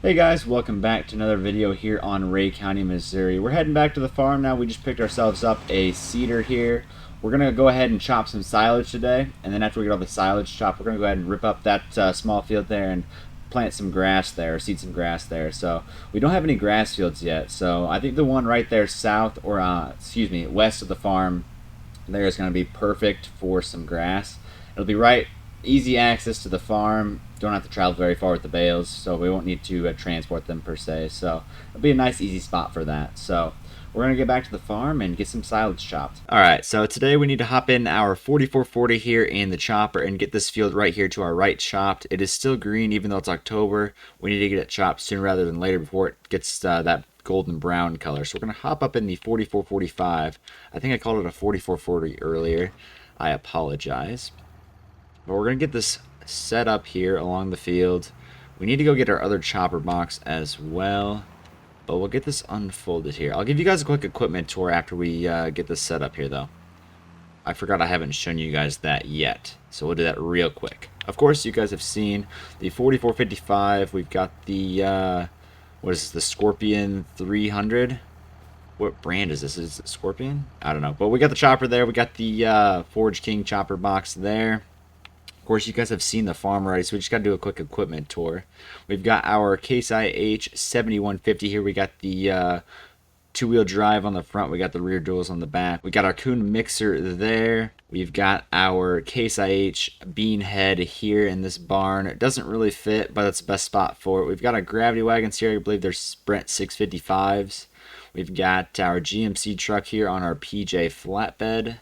Hey guys, welcome back to another video here on Ray County, Missouri. We're heading back to the farm now. We just picked ourselves up a cedar here. We're going to go ahead and chop some silage today, and then after we get all the silage chopped, we're going to go ahead and rip up that small field there and plant some grass there, seed some grass there. So we don't have any grass fields yet, so I think the one right there south, or west of the farm there is going to be perfect for some grass. It'll be right easy access to the farm. Don't have to travel very far with the bales, so we won't need to transport them per se. So it'll be a nice easy spot for that. So we're going to get back to the farm and get some silage chopped. Alright, so today we need to hop in our 4440 here in the chopper and get this field right here to our right chopped. It is still green even though it's October. We need to get it chopped sooner rather than later before it gets that golden brown color. So we're going to hop up in the 4445. I think I called it a 4440 earlier. I apologize. But we're going to get this set up here along the field. We need to go get our other chopper box as well. But we'll get this unfolded here. I'll give you guys a quick equipment tour after we get this set up here, though. I forgot I haven't shown you guys that yet. So we'll do that real quick. Of course, you guys have seen the 4455. We've got the, what is this, the Scorpion 300. What brand is this? Is it Scorpion? I don't know. But we got the chopper there. We got the Forge King chopper box there. Of course, you guys have seen the farm already, so we just got to do a quick equipment tour. We've got our Case IH 7150 here. We got the two-wheel drive on the front. We got the rear duals on the back. We got our Kuhn mixer there. We've got our Case IH bean head here in this barn. It doesn't really fit, but it's the best spot for it. We've got our gravity wagons here. I believe they're Sprint 655s. We've got our GMC truck here on our PJ flatbed.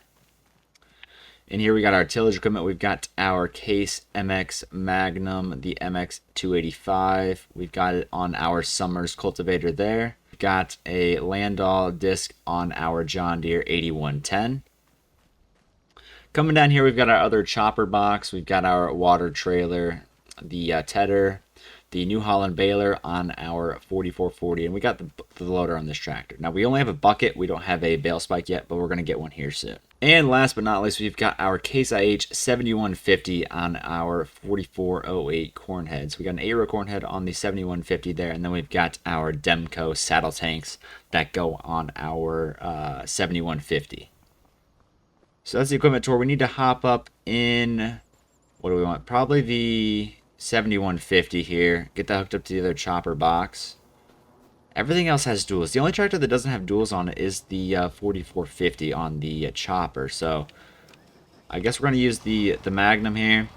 And here we got our tillage equipment. We've got our Case MX Magnum, the MX 285. We've got it on our Summers cultivator there. We've got a Landau disc on our John Deere 8110. Coming down here, we've got our other chopper box. We've got our water trailer, the tedder, the New Holland baler on our 4440, and we got the loader on this tractor. Now, we only have a bucket. We don't have a bale spike yet, but we're going to get one here soon. And last but not least, we've got our Case IH 7150 on our 4408 corn heads. We got an Aero corn head on the 7150 there, and then we've got our Demco saddle tanks that go on our 7150. So that's the equipment tour. We need to hop up in, what do we want? Probably the 7150 here. Get that hooked up to the other chopper box. Everything else has duals. The only tractor that doesn't have duals on it is the 4450 on the chopper. So I guess we're going to use the Magnum here.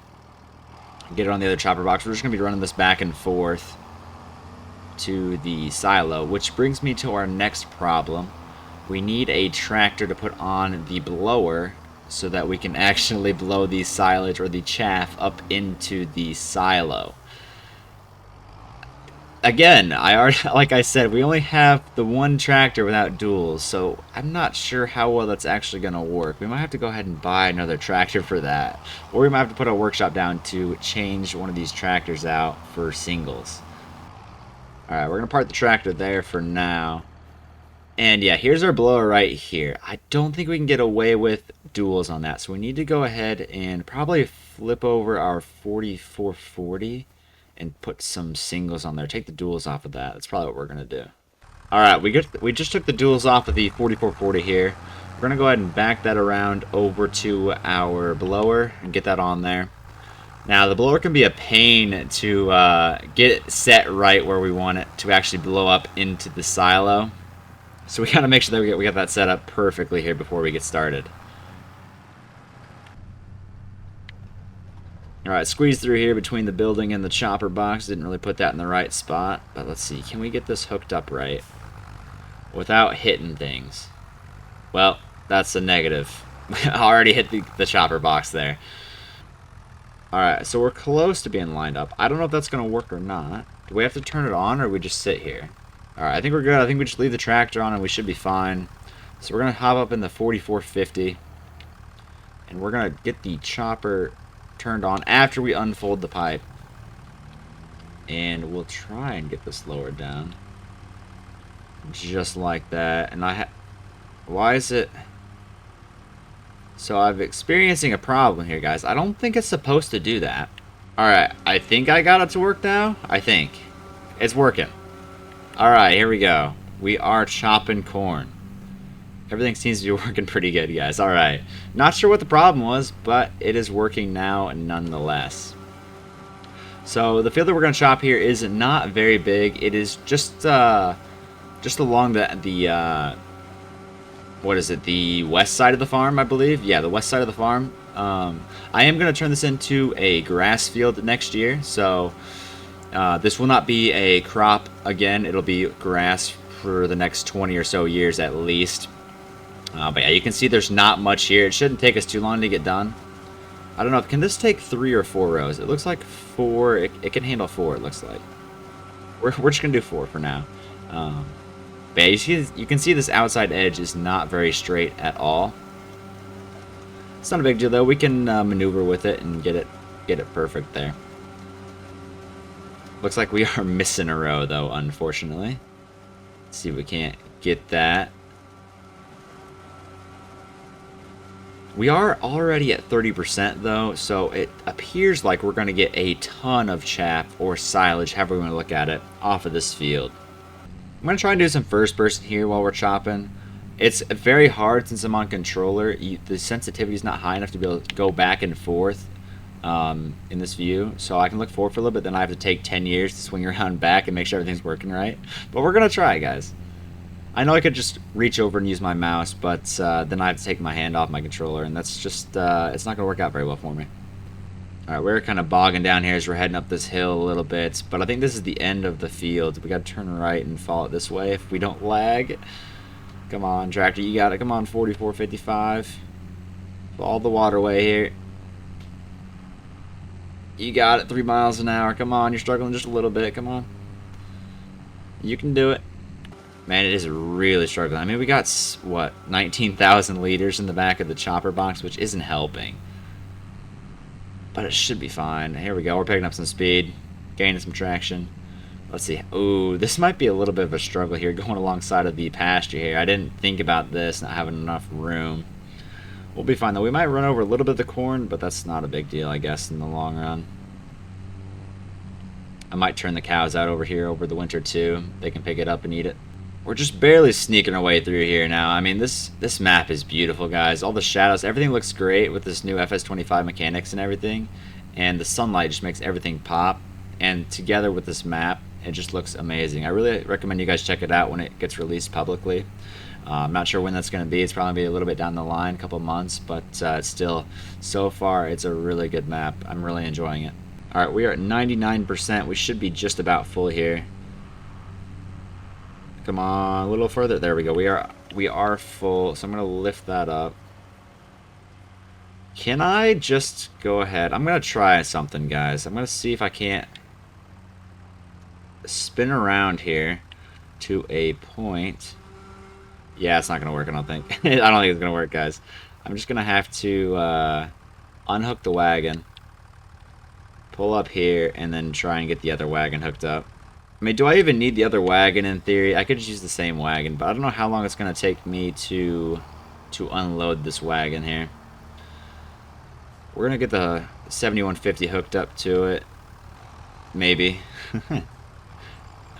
Get it on the other chopper box. We're just going to be running this back and forth to the silo, which brings me to our next problem. We need a tractor to put on the blower so that we can actually blow the silage or the chaff up into the silo. Again, like I said, we only have the one tractor without duals, so I'm not sure how well that's actually going to work. We might have to go ahead and buy another tractor for that, or we might have to put a workshop down to change one of these tractors out for singles. Alright, we're going to park the tractor there for now. And yeah, here's our blower right here. I don't think we can get away with duals on that, so we need to go ahead and probably flip over our 4440 and put some singles on there. Take the duals off of that. That's probably what we're going to do. Alright, we just took the duals off of the 4440 here. We're going to go ahead and back that around over to our blower and get that on there. Now, the blower can be a pain to get it set right where we want it to actually blow up into the silo. So we got to make sure that we got that set up perfectly here before we get started. Alright, squeeze through here between the building and the chopper box. Didn't really put that in the right spot. But let's see, can we get this hooked up right without hitting things? Well, that's a negative. I already hit the chopper box there. Alright, so we're close to being lined up. I don't know if that's going to work or not. Do we have to turn it on, or do we just sit here? Alright, I think we're good. I think we just leave the tractor on and we should be fine. So we're going to hop up in the 4450. And we're going to get the chopper turned on after we unfold the pipe. And we'll try and get this lowered down. Just like that. And why is it... So I'm experiencing a problem here, guys. I don't think it's supposed to do that. Alright, I think I got it to work now. I think. It's working. Alright, here we go. We are chopping corn. Everything seems to be working pretty good, guys. Alright. Not sure what the problem was, but it is working now nonetheless. So the field that we're going to chop here is not very big. It is just along the what is it? The west side of the farm, I believe. Yeah, the west side of the farm. I am going to turn this into a grass field next year. So this will not be a crop again. It'll be grass for the next 20 or so years at least. But yeah, you can see there's not much here. It shouldn't take us too long to get done. I don't know. Can this take 3 or 4 rows? It looks like 4. It can handle 4, it looks like. We're just going to do 4 for now. But yeah, you can see this outside edge is not very straight at all. It's not a big deal, though. We can maneuver with it and get it perfect there. Looks like we are missing a row, though, unfortunately. Let's see if we can't get that. We are already at 30% though, so it appears like we're going to get a ton of chaff or silage, however we want to look at it, off of this field. I'm going to try and do some first person here while we're chopping. It's very hard since I'm on controller. The sensitivity is not high enough to be able to go back and forth in this view. So I can look forward for a little bit, then I have to take 10 years to swing around back and make sure everything's working right. But we're going to try, guys. I know I could just reach over and use my mouse, but then I have to take my hand off my controller, and that's just, it's not going to work out very well for me. Alright, we're kind of bogging down here as we're heading up this hill a little bit, but I think this is the end of the field. We got to turn right and follow it this way if we don't lag. Come on, tractor, you got it. Come on, 4455. Follow the waterway here. You got it, 3 miles an hour. Come on, you're struggling just a little bit. Come on. You can do it. Man, it is really struggling. I mean, we got, what, 19,000 liters in the back of the chopper box, which isn't helping. But it should be fine. Here we go. We're picking up some speed, gaining some traction. Let's see. Ooh, this might be a little bit of a struggle here, going alongside of the pasture here. I didn't think about this, not having enough room. We'll be fine, though. We might run over a little bit of the corn, but that's not a big deal, I guess, in the long run. I might turn the cows out over here over the winter, too. They can pick it up and eat it. We're just barely sneaking our way through here now. I mean, this map is beautiful, guys. All the shadows, everything looks great with this new FS25 mechanics and everything. And the sunlight just makes everything pop. And together with this map, it just looks amazing. I really recommend you guys check it out when it gets released publicly. I'm not sure when that's going to be. It's probably going to be a little bit down the line, a couple months. But it's still, so far, it's a really good map. I'm really enjoying it. Alright, we are at 99%. We should be just about full here. Come on, a little further. There we go. We are full. So I'm gonna lift that up. Can I just go ahead? I'm gonna try something, guys. I'm gonna see if I can't spin around here to a point. Yeah, it's not gonna work. I don't think. I don't think it's gonna work, guys. I'm just gonna have to unhook the wagon, pull up here, and then try and get the other wagon hooked up. I mean, do I even need the other wagon in theory? I could just use the same wagon, but I don't know how long it's going to take me to unload this wagon here. We're going to get the 7150 hooked up to it. Maybe.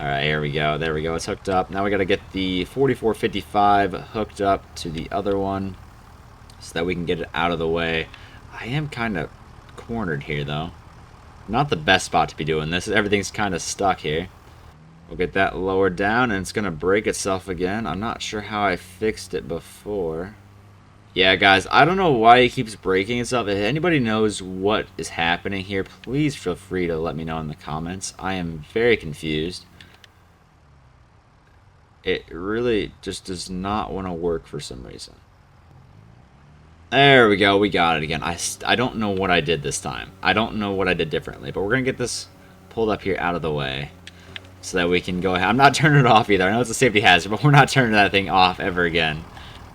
Alright, here we go. There we go. It's hooked up. Now we got to get the 4455 hooked up to the other one so that we can get it out of the way. I am kind of cornered here, though. Not the best spot to be doing this. Everything's kind of stuck here. We'll get that lowered down, and it's going to break itself again. I'm not sure how I fixed it before. Yeah, guys, I don't know why it keeps breaking itself. If anybody knows what is happening here, please feel free to let me know in the comments. I am very confused. It really just does not want to work for some reason. There we go. We got it again. I don't know what I did this time. I don't know what I did differently, but we're going to get this pulled up here out of the way so that we can go ahead. I'm not turning it off either. I know it's a safety hazard, but we're not turning that thing off ever again.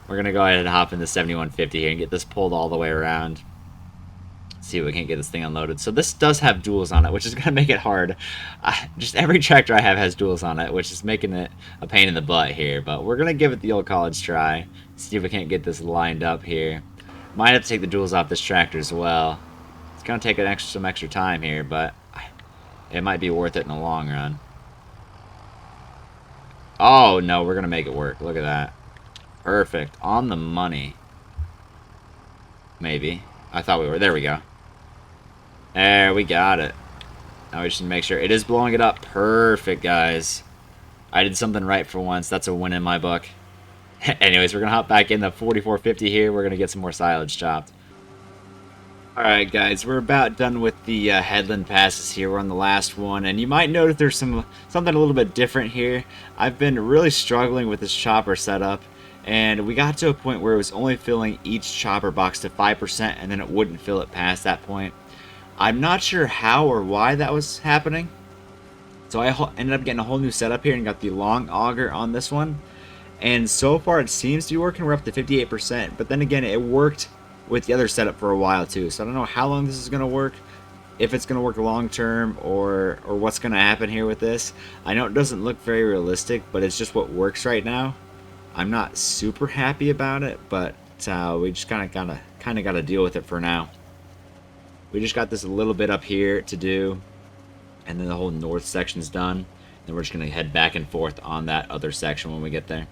We're going to go ahead and hop into 7150 here and get this pulled all the way around. See if we can get this thing unloaded. So this does have duals on it, which is going to make it hard. Just every tractor I have has duals on it, which is making it a pain in the butt here. But we're going to give it the old college try. See if we can't get this lined up here. Might have to take the duals off this tractor as well. It's going to take some extra time here, but it might be worth it in the long run. Oh, no, we're going to make it work. Look at that. Perfect. On the money. Maybe. I thought we were. There we go. There, we got it. Now we just need to make sure. It is blowing it up. Perfect, guys. I did something right for once. That's a win in my book. Anyways, we're going to hop back in the 4450 here. We're going to get some more silage chopped. Alright, guys. We're about done with the headland passes here. We're on the last one. And you might notice there's something a little bit different here. I've been really struggling with this chopper setup. And we got to a point where it was only filling each chopper box to 5%. And then it wouldn't fill it past that point. I'm not sure how or why that was happening. So I ended up getting a whole new setup here and got the long auger on this one. And so far it seems to be working. We're up to 58%. But then again, it worked with the other setup for a while too. So I don't know how long this is going to work. If it's going to work long term or what's going to happen here with this. I know it doesn't look very realistic, but it's just what works right now. I'm not super happy about it, but we just kind of got to deal with it for now. We just got this a little bit up here to do, and then the whole north section's done. Then we're just going to head back and forth on that other section when we get there.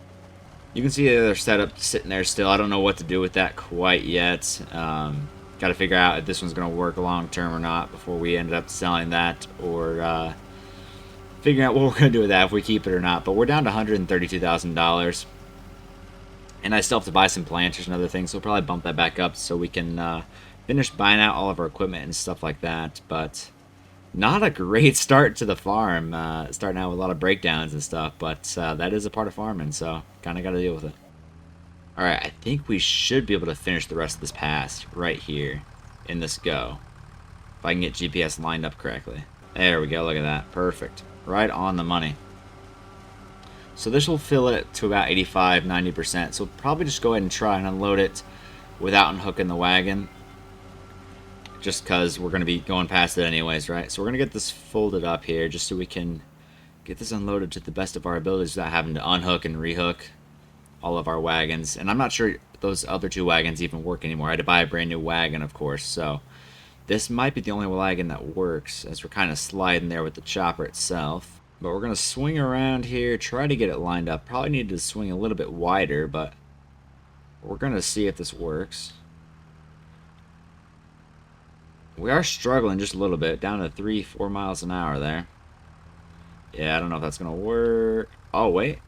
You can see the other setup sitting there still. I don't know what to do with that quite yet. Got to figure out if this one's going to work long term or not before we end up selling that, or figuring out what we're going to do with that, if we keep it or not. But we're down to $132,000. And I still have to buy some planters and other things, so we'll probably bump that back up so we can finish buying out all of our equipment and stuff like that. But not a great start to the farm, starting out with a lot of breakdowns and stuff, but that is a part of farming, so kind of got to deal with it. Alright, I think we should be able to finish the rest of this pass right here in this go, if I can get GPS lined up correctly. There we go, look at that, perfect, right on the money. So this will fill it to about 85–90%, so we'll probably just go ahead and try and unload it without unhooking the wagon, just because we're going to be going past it anyways, right? So we're going to get this folded up here just so we can get this unloaded to the best of our abilities without having to unhook and rehook all of our wagons. And I'm not sure those other two wagons even work anymore. I had to buy a brand new wagon, of course, so this might be the only wagon that works, as we're kind of sliding there with the chopper itself. But we're going to swing around here, try to get it lined up. Probably need to swing a little bit wider, but we're going to see if this works. We are struggling just a little bit, down to 3–4 miles an hour there. Yeah, I don't know if that's going to work. Oh, wait.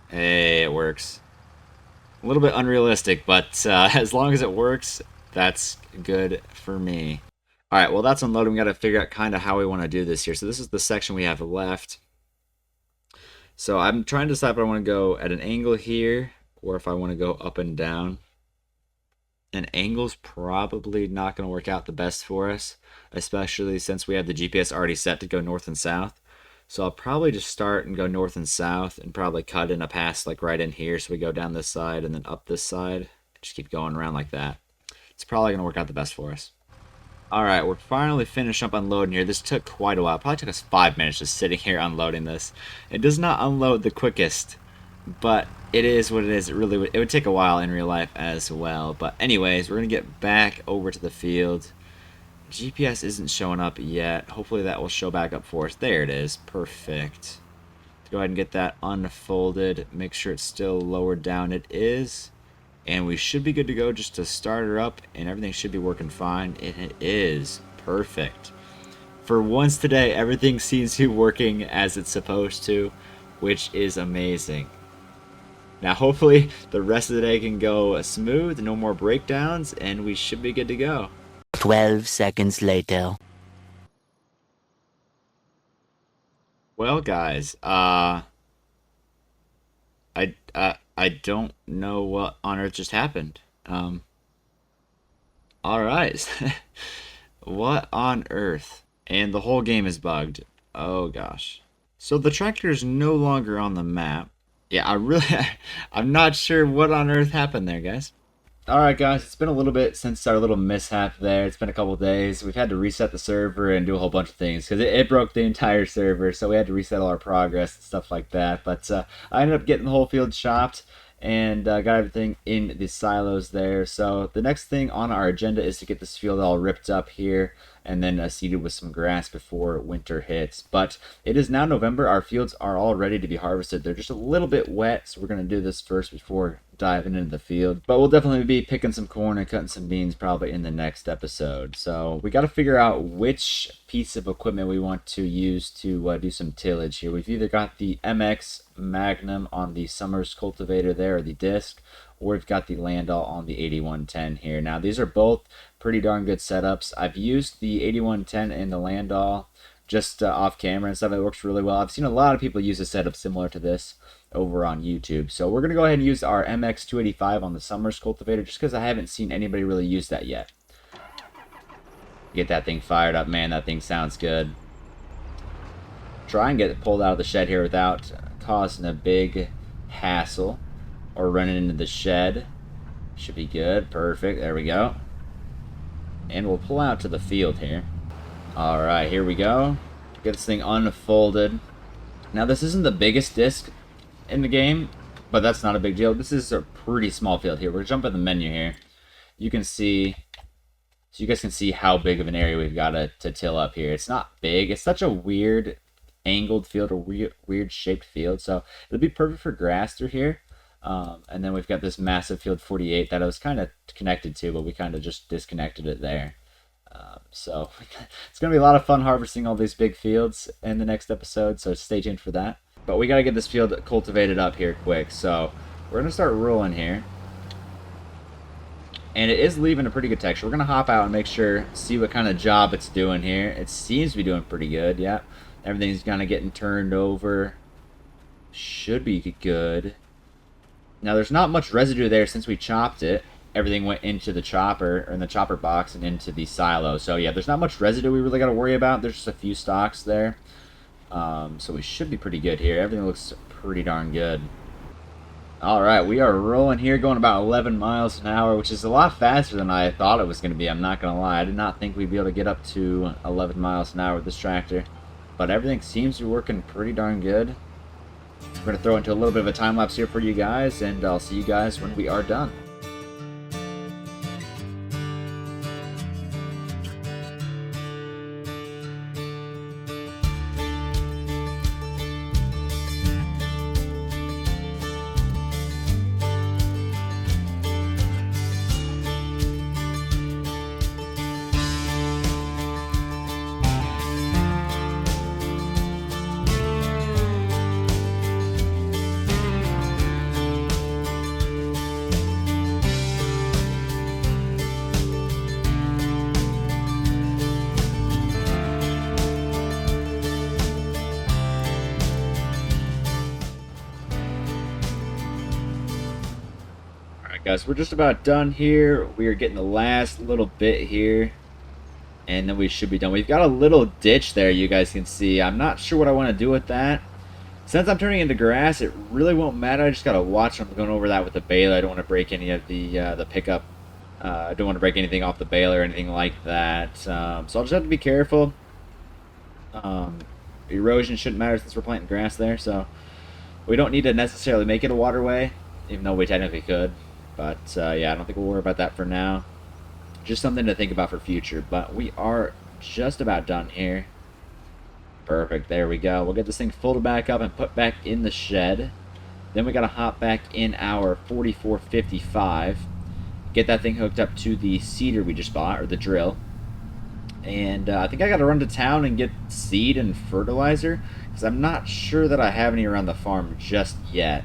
Hey, it works. A little bit unrealistic, but as long as it works, that's good for me. Alright, well that's unloading. We got to figure out kind of how we want to do this here. So this is the section we have left. So I'm trying to decide if I want to go at an angle here, or if I want to go up and down. An angle's probably not going to work out the best for us, especially since we have the GPS already set to go north and south. So I'll probably just start and go north and south and probably cut in a pass like right in here, so we go down this side and then up this side. Just keep going around like that. It's probably going to work out the best for us. Alright, we're finally finished up unloading here. This took quite a while. It probably took us 5 minutes just sitting here unloading this. It does not unload the quickest, but it is what it is. It would take a while in real life as well. But anyways, we're going to get back over to the field. GPS isn't showing up yet. Hopefully that will show back up for us. There it is. Perfect. Let's go ahead and get that unfolded. Make sure it's still lower down. It is. And we should be good to go just to start her up, and everything should be working fine. It is. Perfect. For once today, everything seems to be working as it's supposed to, which is amazing. Now hopefully the rest of the day can go smooth, no more breakdowns, and we should be good to go. 12 seconds later. Well, guys, I don't know what on earth just happened. Alright. What on earth? And the whole game is bugged. Oh gosh. So the tractor is no longer on the map. Yeah, I'm not sure what on earth happened there, guys. Alright guys, it's been a little bit since our little mishap there. It's been a couple days. We've had to reset the server and do a whole bunch of things because it broke the entire server, so we had to reset all our progress and stuff like that. But I ended up getting the whole field chopped, and got everything in the silos there. So the next thing on our agenda is to get this field all ripped up here and then seeded with some grass before winter hits. But it is now November. Our fields are all ready to be harvested. They're just a little bit wet, so we're going to do this first before diving into the field. But we'll definitely be picking some corn and cutting some beans probably in the next episode. So we got to figure out which piece of equipment we want to use to do some tillage here. We've either got the MX Magnum on the Summers cultivator there, or the disc, or we've got the Landau on the 8110 here. Now these are both pretty darn good setups. I've used the 8110 and the Landau just off camera and stuff. It works really well. I've seen a lot of people use a setup similar to this over on YouTube. So we're going to go ahead and use our MX285 on the Summers cultivator just because I haven't seen anybody really use that yet. Get that thing fired up, man. That thing sounds good. Try and get it pulled out of the shed here without causing a big hassle or running into the shed. Should be good. Perfect. There we go. And we'll pull out to the field here. Alright, here we go. Get this thing unfolded. Now this isn't the biggest disc in the game, but that's not a big deal. This is a pretty small field here. We're jumping the menu here. You can see, so you guys can see how big of an area we've got to till up here. It's not big. It's such a weird angled field, or weird shaped field. So it'll be perfect for grass through here. And then we've got this massive field 48 that I was kind of connected to, but we kind of just disconnected it there. So it's going to be a lot of fun harvesting all these big fields in the next episode, so stay tuned for that. But we got to get this field cultivated up here quick, so we're going to start rolling here. And it is leaving a pretty good texture. We're going to hop out and make sure, see what kind of job it's doing here. It seems to be doing pretty good, yeah. Everything's kind of getting turned over. Should be good. Now there's not much residue there since we chopped it. Everything went into the chopper, or in the chopper box, and into the silo. So yeah, there's not much residue we really got to worry about. There's just a few stalks there. So we should be pretty good here. Everything looks pretty darn good. Alright, we are rolling here, going about 11 miles an hour, which is a lot faster than I thought it was going to be. I'm not going to lie. I did not think we'd be able to get up to 11 miles an hour with this tractor. But everything seems to be working pretty darn good. We're going to throw into a little bit of a time lapse here for you guys, and I'll see you guys when we are done. Guys, we're just about done here. We are getting the last little bit here, and then we should be done. We've got a little ditch there, you guys can see. I'm not sure what I want to do with that. Since I'm turning into grass, it really won't matter. I just gotta watch. I'm going over that with the baler. I don't want to break any of the pickup. I don't want to break anything off the baler or anything like that. So I'll just have to be careful. Erosion shouldn't matter since we're planting grass there, so we don't need to necessarily make it a waterway, even though we technically could. But yeah, I don't think we'll worry about that for now. Just something to think about for future. But we are just about done here. Perfect, there we go. We'll get this thing folded back up and put back in the shed. Then we got to hop back in our 4455. Get that thing hooked up to the seeder we just bought, or the drill. And I think I got to run to town and get seed and fertilizer, because I'm not sure that I have any around the farm just yet.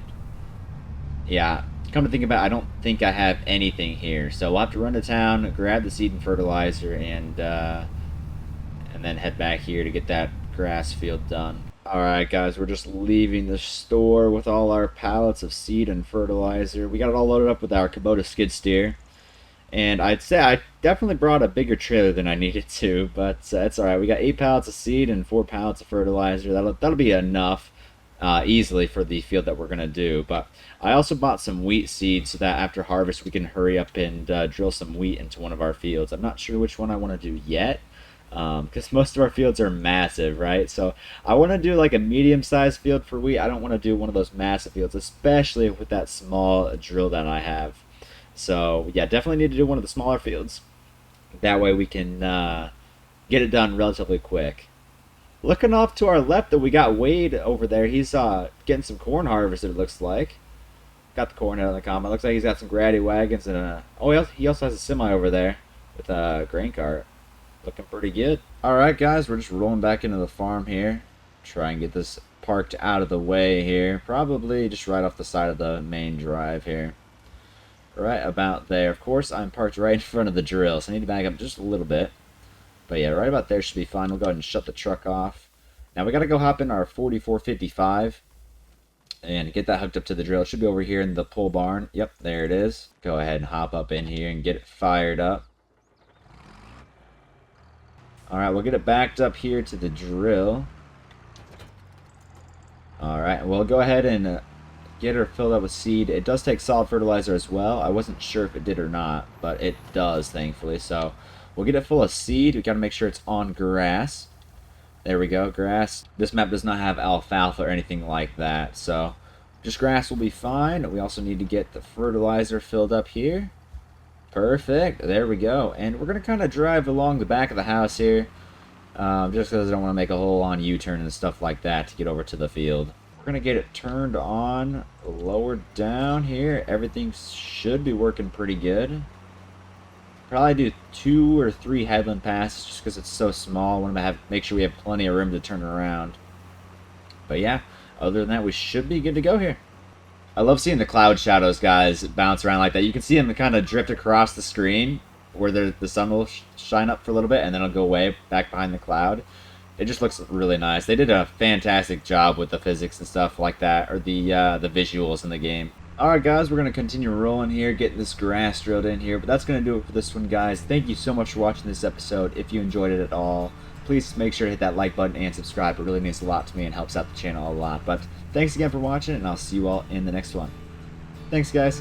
Yeah. Come to think about it, I don't think I have anything here, so we'll have to run to town, grab the seed and fertilizer, and then head back here to get that grass field done. Alright guys, we're just leaving the store with all our pallets of seed and fertilizer. We got it all loaded up with our Kubota skid steer, and I'd say I definitely brought a bigger trailer than I needed to, but it's alright. We got 8 pallets of seed and 4 pallets of fertilizer. That'll be enough. Easily for the field that we're going to do. But I also bought some wheat seed so that after harvest we can hurry up and drill some wheat into one of our fields. I'm not sure which one I want to do yet. because most of our fields are massive, right? So I want to do like a medium-sized field for wheat. I don't want to do one of those massive fields, especially with that small drill that I have. So yeah, definitely need to do one of the smaller fields. That way we can get it done relatively quick. Looking off to our left, that we got Wade over there. He's getting some corn harvested, it looks like. Got the corn out of the comment. Looks like he's got some grady wagons and he also has a semi over there with a grain cart. Looking pretty good. Alright guys, we're just rolling back into the farm here. Try and get this parked out of the way here. Probably just right off the side of the main drive here. Right about there. Of course, I'm parked right in front of the drill, so I need to back up just a little bit. But yeah, right about there should be fine. We'll go ahead and shut the truck off. Now we got to go hop in our 4455 and get that hooked up to the drill. It should be over here in the pole barn. Yep, there it is. Go ahead and hop up in here and get it fired up. Alright, we'll get it backed up here to the drill. Alright, we'll go ahead and get her filled up with seed. It does take solid fertilizer as well. I wasn't sure if it did or not, but it does, thankfully. So we'll get it full of seed. We got to make sure it's on grass. There we go, grass. This map does not have alfalfa or anything like that, so just grass will be fine. We also need to get the fertilizer filled up here. Perfect. There we go. And we're going to kind of drive along the back of the house here, just because I don't want to make a whole on U-turn and stuff like that to get over to the field. We're going to get it turned on, lowered down here. Everything should be working pretty good. Probably do 2 or 3 headland passes just because it's so small. I want to make sure we have plenty of room to turn around. But yeah, other than that, we should be good to go here. I love seeing the cloud shadows, guys, bounce around like that. You can see them kind of drift across the screen where the sun will shine up for a little bit and then it'll go away back behind the cloud. It just looks really nice. They did a fantastic job with the physics and stuff like that, or the visuals in the game. Alright guys, we're going to continue rolling here, getting this grass drilled in here, but that's going to do it for this one, guys. Thank you so much for watching this episode. If you enjoyed it at all, please make sure to hit that like button and subscribe. It really means a lot to me and helps out the channel a lot. But thanks again for watching, and I'll see you all in the next one. Thanks, guys.